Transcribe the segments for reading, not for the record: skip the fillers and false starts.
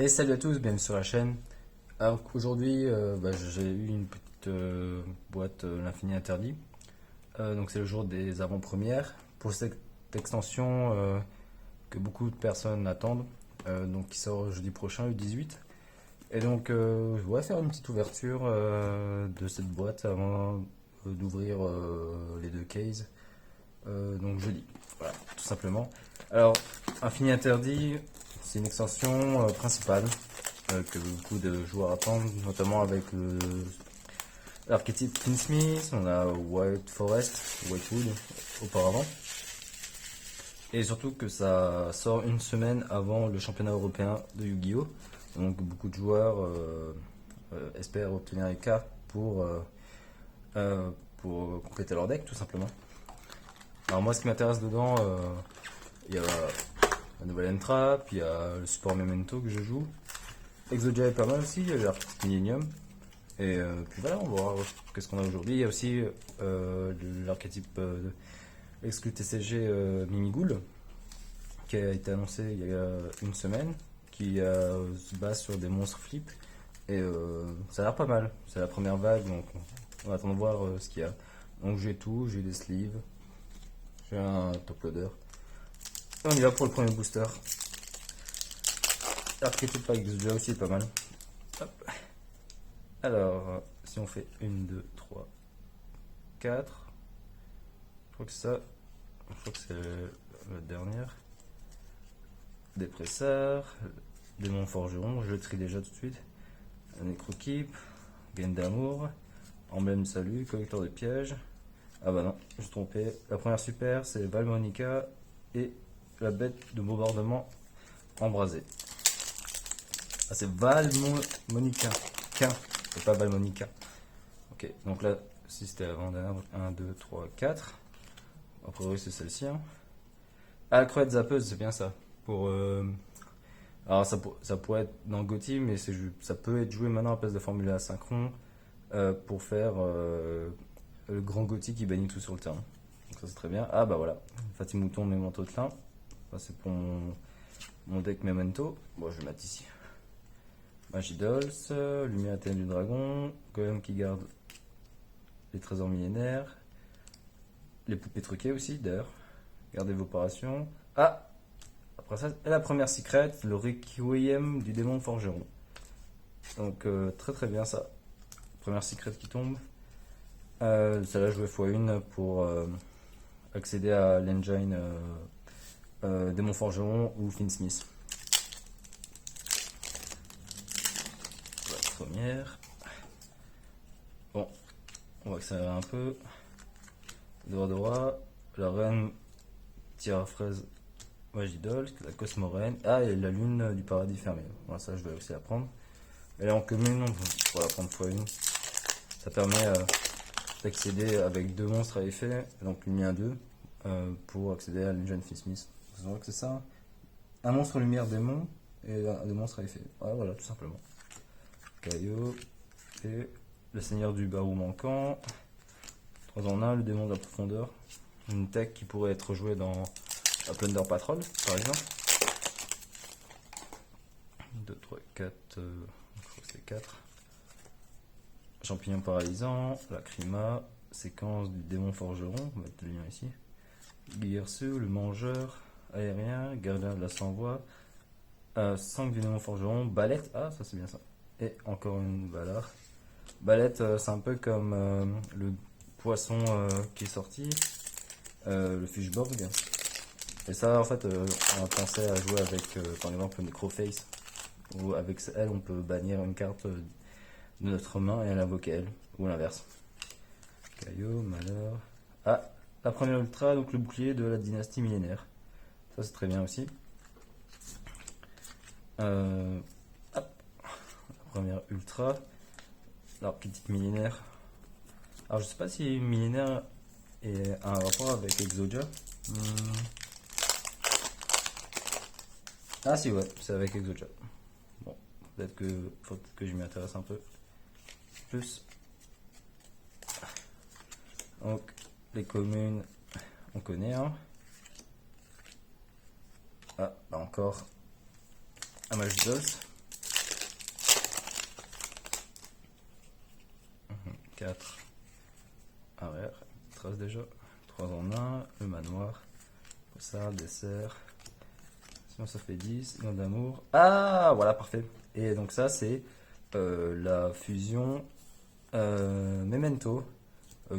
Et salut à tous, bienvenue sur la chaîne. Alors aujourd'hui, j'ai eu une petite boîte L'Infini Interdit. Donc c'est le jour des avant-premières pour cette extension que beaucoup de personnes attendent. Donc qui sort jeudi prochain, le 18. Et donc je voudrais faire une petite ouverture de cette boîte avant d'ouvrir les deux cases. Donc jeudi, voilà, tout simplement. Alors, Infini Interdit, c'est une extension principale que beaucoup de joueurs attendent, notamment avec l'archétype Finsmith, on a White Forest, Whitewood auparavant. Et surtout que ça sort une semaine avant le championnat européen de Yu-Gi-Oh! Donc beaucoup de joueurs espèrent obtenir les cartes pour compléter leur deck tout simplement. Alors moi ce qui m'intéresse dedans, il y a la nouvelle Entrap, il y a le support Memento que je joue. Exodia est pas mal aussi, il y a l'archétype Millennium. Et puis voilà, on va voir qu'est-ce qu'on a aujourd'hui. Il y a aussi l'archétype exclu TCG Mimighoul qui a été annoncé il y a une semaine, qui se base sur des monstres flip. Et ça a l'air pas mal. C'est la première vague, donc on attend de voir ce qu'il y a. Donc j'ai tout, j'ai des sleeves, j'ai un top loader. Et on y va pour le premier booster. L'archétype Exodia aussi est pas mal. Hop. Alors, si on fait 1, 2, 3, 4, je crois que ça, je crois que c'est la dernière. Dépresseur, démon forgeron, je le trie déjà tout de suite. Necrokeep, gaine d'amour, emblème salut, collecteur de pièges. Ah bah non, je me suis trompé. La première super, c'est Valmonica et la bête de bombardement embrasée. Ah, c'est Valmonica, c'est pas Valmonica. Ok, donc là, si c'était avant-dernière, 1, 2, 3, 4. A priori, c'est celle-ci. Hein. Ah, la crevette zappeuse, c'est bien ça. Alors, ça pourrait être dans Gothi, mais ça peut être joué maintenant à la place de Formula Synchron pour faire le grand Gothi qui bannit tout sur le terrain. Donc, ça, c'est très bien. Ah, bah voilà. Fatimouton, Memento de Clin. Ça, c'est pour mon deck Memento. Bon, je vais mettre ici. Magidols, Lumière éternelle du dragon, Golem qui garde les trésors millénaires, les poupées truquées aussi, d'ailleurs. Gardez vos opérations. Ah! Après ça, et la première secret, le Requiem du démon forgeron. Donc, très très bien ça. Première secret qui tombe. Celle-là, je vais x1 pour accéder à l'engine démon forgeron ou Finsmith. La première. Bon, on va accélérer un peu. Dora, la reine tire à fraise Magidol, la Cosmoraine. Ah, et la lune du paradis fermé. Bon, ça, je vais aussi la prendre. Elle est en commune, on va la prendre x1. Ça permet d'accéder avec deux monstres à effet, donc lumière 2, pour accéder à l'engine Finsmith. Vous voyez que c'est ça. Un monstre lumière démon et deux monstres à effet. Ouais, voilà, tout simplement. Caillot et le seigneur du barou manquant. 3 en 1, le démon de la profondeur. Une tech qui pourrait être jouée dans la Plunder Patrol, par exemple. 2, 3, 4, je crois que c'est 4. Champignon paralysant, Lacrima, séquence du démon forgeron, on va mettre le lien ici. Guillersu, le mangeur, aérien, gardien de la sans-voix, 5 du démon forgeron, balette, ah ça c'est bien ça. Et encore une balard. Balette, c'est un peu comme le poisson qui est sorti, le Fishborg. Et ça, en fait, on a pensé à jouer avec, par exemple, Necroface. Où avec elle, on peut bannir une carte de notre main et l'invoquer elle. Ou l'inverse. Caillot, malheur. Ah, la première ultra, donc le bouclier de la dynastie millénaire. Ça, c'est très bien aussi. Hop. La première ultra. L'archétype millénaire. Alors, je sais pas si millénaire est un rapport avec Exodia. Ah si, ouais, c'est avec Exodia. Bon, peut-être que faut que je m'y intéresse un peu plus. Donc, les communes, on connaît. Hein. Ah, là encore, un Magidos. 4 arrière, trace déjà, 3 en 1, le manoir, ça, dessert, sinon ça fait 10, nom d'amour, ah voilà parfait, et donc ça c'est la fusion Memento,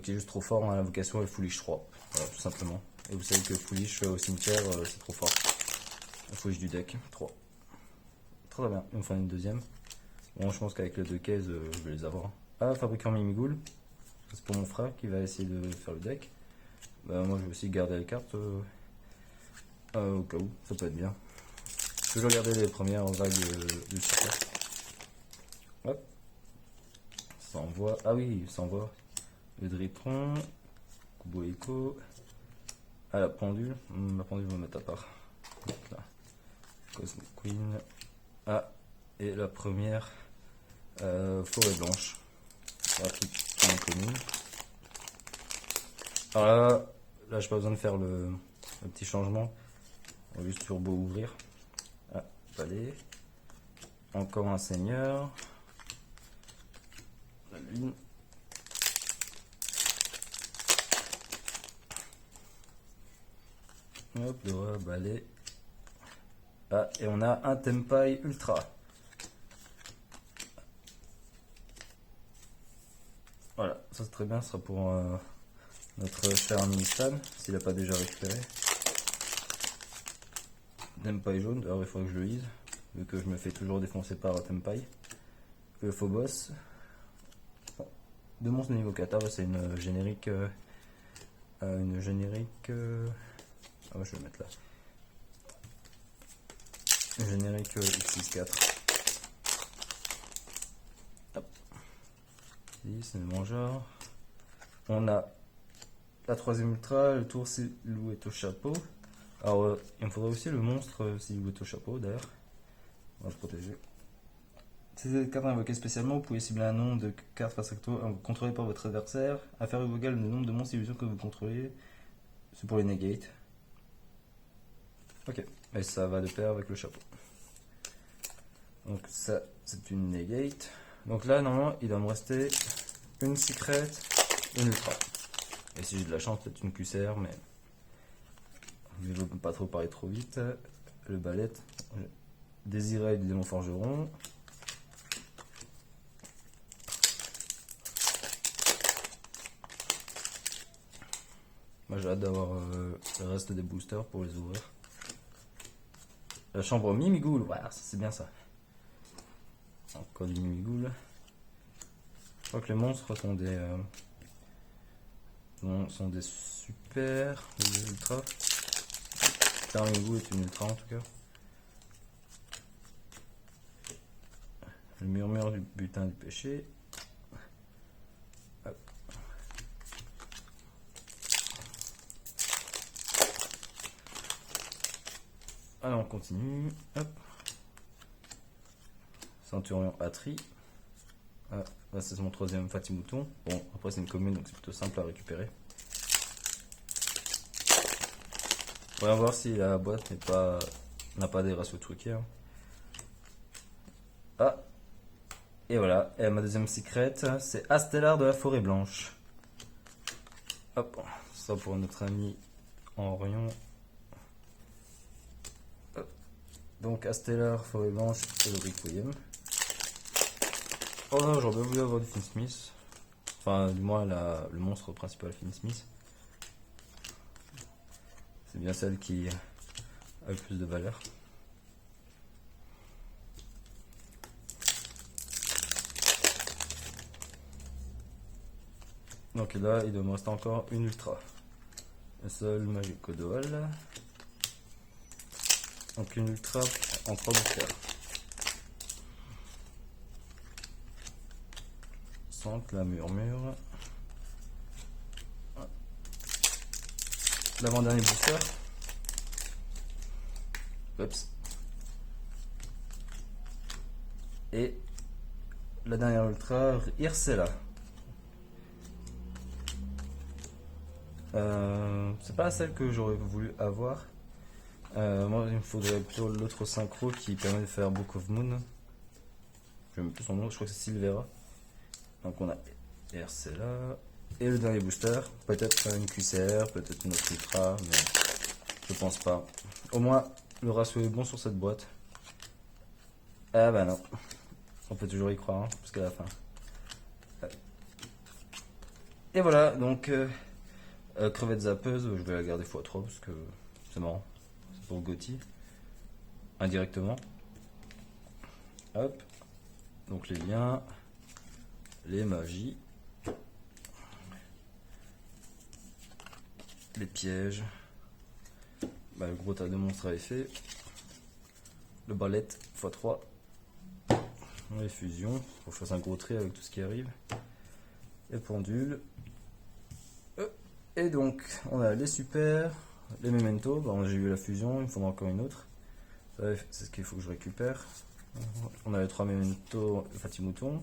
qui est juste trop fort, hein, l'invocation est Foolish 3, voilà tout simplement, et vous savez que Foolish au cimetière c'est trop fort, Foolish du deck, 3, très bien, il me faut une deuxième, bon je pense qu'avec les 2 cases je vais les avoir, ah fabricant Mimigoul. C'est pour mon frère qui va essayer de faire le deck. Bah, moi je vais aussi garder les cartes au cas où, ça peut être bien. Toujours garder les premières vagues de super. Hop. Ça envoie. Ah oui, ça envoie le Dritron, Kubo Echo. Ah la pendule. La pendule je vais mettre à part. Donc, là. Cosmic Queen. Ah, et la première Forêt Blanche. Voilà, qui est commune. Alors là j'ai pas besoin de faire le petit changement. On va juste turbo ouvrir. Ah, palais. Encore un seigneur. La lune. Hop, le roi, balai. Ah, et on a un Tempai Ultra. Voilà, ça c'est très bien, ce sera pour notre cher ami Stan, s'il n'a pas déjà récupéré. Tempai jaune, d'ailleurs il faudrait que je le lise, vu que je me fais toujours défoncer par Tempai. Le Phobos. Deux monstres de niveau 4, ah ouais, c'est une générique. Ah ouais, je vais le mettre là. Une générique X64. Hop. 10, le mangeur. On a la troisième ultra, le tour silhouette au chapeau. Alors il me faudrait aussi le monstre silhouette au chapeau d'ailleurs. On va le protéger. Si cette carte est invoquée spécialement, vous pouvez cibler un nombre de cartes face recto contrôlées par votre adversaire. À faire égal le nombre de monstres illusions que vous contrôlez. C'est pour les negate. Ok, et ça va de pair avec le chapeau. Donc ça, c'est une negate. Donc là, normalement, il doit me rester une secret, une ultra. Et si j'ai de la chance, peut-être une QCR, mais je ne veux pas trop parler trop vite. Le ballet, désiré du démon forgeron. Moi j'ai hâte d'avoir le reste des boosters pour les ouvrir. La chambre Mimigoul, voilà, c'est bien ça. Encore du Mimigoul. Je crois que les monstres sont des super, des ultra. Un Mimigoul est une ultra en tout cas. Le murmure du butin du péché. Hop. Alors on continue. Hop. Centurion Atri. Ah, là c'est mon troisième Fatimouton. Bon, après c'est une commune donc c'est plutôt simple à récupérer. On va voir si la boîte n'a pas des ratios truqués. Hein. Ah, et voilà. Et ma deuxième secret, c'est Astellar de la Forêt Blanche. Hop, ça pour notre ami Henrion. Donc Astellar, Forêt Blanche et le Requiem. Oh non, j'aurais bien voulu avoir du Finsmith. Enfin, du moins le monstre principal Finsmith. C'est bien celle qui a le plus de valeur. Donc là, il doit me rester encore une ultra. Le seul Magico Dual. Donc une ultra en 3 boosters. Centre, la murmure. L'avant-dernier booster. Oups. Et la dernière ultra, Irsela. C'est pas celle que j'aurais voulu avoir. Moi, il me faudrait plutôt l'autre synchro qui permet de faire Book of Moon. Je ne sais plus son nom, je crois que c'est Silvera. Donc on a RC là. Et le dernier booster, peut-être une QCR, peut-être une autre Ultra, mais je pense pas. Au moins, le ratio est bon sur cette boîte. Ah bah non, on peut toujours y croire, hein, jusqu'à la fin. Et voilà, donc crevette zappeuse, je vais la garder x3 parce que c'est marrant. C'est pour le Gotti, indirectement. Hop, donc les liens, les magies, les pièges, bah, le gros tas de monstres à effet, le ballet x3, les fusions, faut que je fasse un gros trait avec tout ce qui arrive, les pendules, et donc on a les super, les mementos, bah, j'ai eu la fusion, il me faudra encore une autre, c'est ce qu'il faut que je récupère. On a les 3 mementos Fatimouton.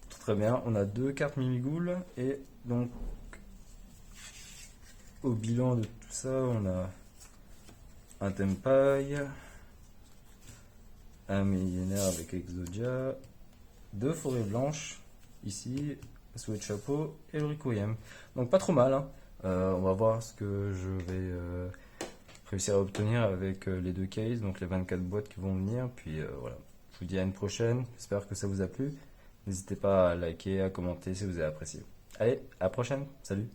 Très bien, on a 2 cartes Mimigoul et donc au bilan de tout ça, on a un Tenpai, un millénaire avec Exodia, 2 forêts blanches ici, Souhait de chapeau et le Requiem. Donc pas trop mal, hein. On va voir ce que je vais réussir à obtenir avec les 2 cases, donc les 24 boîtes qui vont venir. Puis voilà, je vous dis à une prochaine, j'espère que ça vous a plu. N'hésitez pas à liker, à commenter si vous avez apprécié. Allez, à la prochaine, salut!